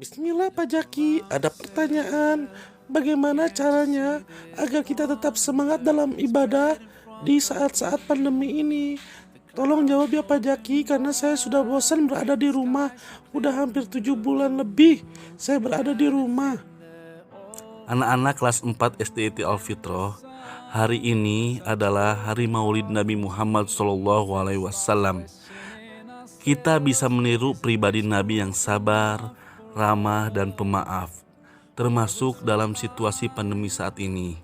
Bismillah Pak Jaki, ada pertanyaan. Bagaimana caranya agar kita tetap semangat dalam ibadah di saat-saat pandemi ini? Tolong jawab ya Pak Jaki, karena saya sudah bosan berada di rumah. Udah hampir 7 bulan lebih saya berada di rumah. Anak-anak kelas 4 SDIT Al-Fitroh, hari ini adalah hari Maulid Nabi Muhammad SAW. Kita bisa meniru pribadi Nabi yang sabar, ramah, dan pemaaf, termasuk dalam situasi pandemi saat ini.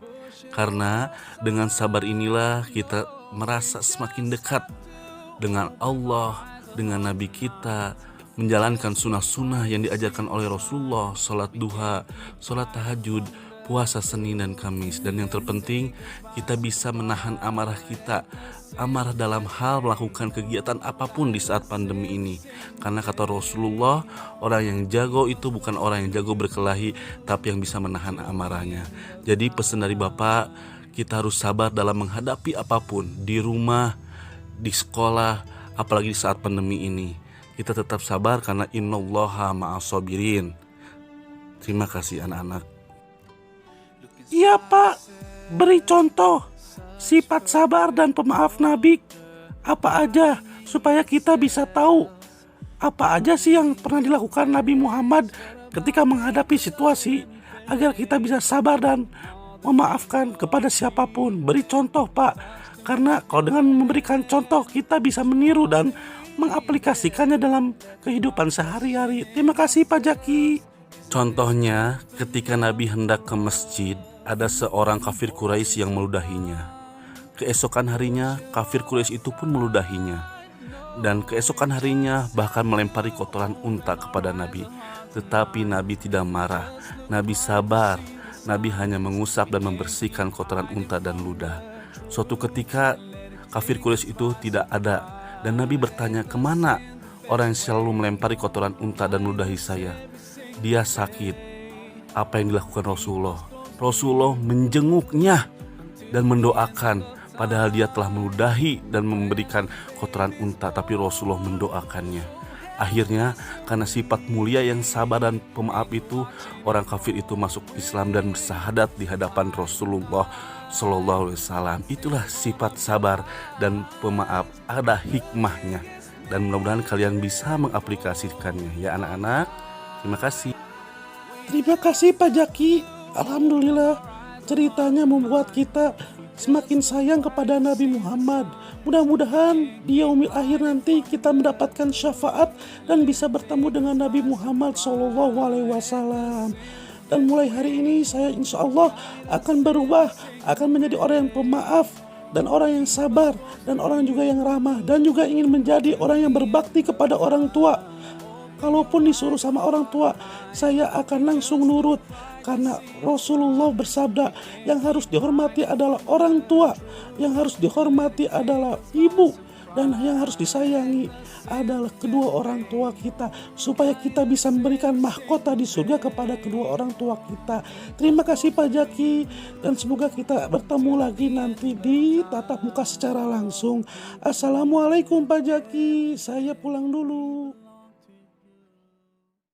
Karena dengan sabar inilah kita merasa semakin dekat dengan Allah, dengan Nabi kita, menjalankan sunnah-sunnah yang diajarkan oleh Rasulullah, sholat duha, sholat tahajud, puasa Senin dan Kamis. Dan yang terpenting, kita bisa menahan amarah kita, amarah dalam hal melakukan kegiatan apapun di saat pandemi ini. Karena kata Rasulullah, orang yang jago itu bukan orang yang jago berkelahi, tapi yang bisa menahan amarahnya. Jadi pesan dari Bapak, kita harus sabar dalam menghadapi apapun, di rumah, di sekolah, apalagi di saat pandemi ini. Kita tetap sabar karena innallaha ma'as-sabirin. Terima kasih anak-anak. Iya Pak, beri contoh sifat sabar dan pemaaf Nabi apa aja supaya kita bisa tahu apa aja sih yang pernah dilakukan Nabi Muhammad ketika menghadapi situasi agar kita bisa sabar dan memaafkan kepada siapapun. Beri contoh Pak, karena kalau dengan memberikan contoh kita bisa meniru dan mengaplikasikannya dalam kehidupan sehari-hari. Terima kasih Pak Jaki. Contohnya, ketika Nabi hendak ke masjid, ada seorang kafir Quraisy yang meludahinya. Keesokan harinya, kafir Quraisy itu pun meludahinya. Dan keesokan harinya bahkan melempari kotoran unta kepada Nabi. Tetapi Nabi tidak marah. Nabi sabar. Nabi hanya mengusap dan membersihkan kotoran unta dan ludah. Suatu ketika kafir Quraisy itu tidak ada. Dan Nabi bertanya, kemana orang yang selalu melempari kotoran unta dan meludahi saya? Dia sakit. Apa yang dilakukan Rasulullah? Rasulullah menjenguknya dan mendoakan. Padahal dia telah meludahi dan memberikan kotoran unta, tapi Rasulullah mendoakannya. Akhirnya karena sifat mulia yang sabar dan pemaaf itu, orang kafir itu masuk Islam dan bersahadat di hadapan Rasulullah Sallallahu Alaihi Wasallam. Itulah sifat sabar dan pemaaf, ada hikmahnya. Dan mudah-mudahan kalian bisa mengaplikasikannya ya anak-anak. Terima kasih. Terima kasih Pak Jaki. Alhamdulillah, ceritanya membuat kita semakin sayang kepada Nabi Muhammad. Mudah-mudahan di yaumil akhir nanti kita mendapatkan syafaat dan bisa bertemu dengan Nabi Muhammad SAW. Dan mulai hari ini saya insya Allah akan berubah, akan menjadi orang yang pemaaf dan orang yang sabar dan orang juga yang ramah, dan juga ingin menjadi orang yang berbakti kepada orang tua. Kalaupun disuruh sama orang tua, saya akan langsung nurut. Karena Rasulullah bersabda, yang harus dihormati adalah orang tua, yang harus dihormati adalah ibu, dan yang harus disayangi adalah kedua orang tua kita, supaya kita bisa memberikan mahkota di surga kepada kedua orang tua kita. Terima kasih Pak Jaki, dan semoga kita bertemu lagi nanti di tatap muka secara langsung. Assalamualaikum Pak Jaki, saya pulang dulu.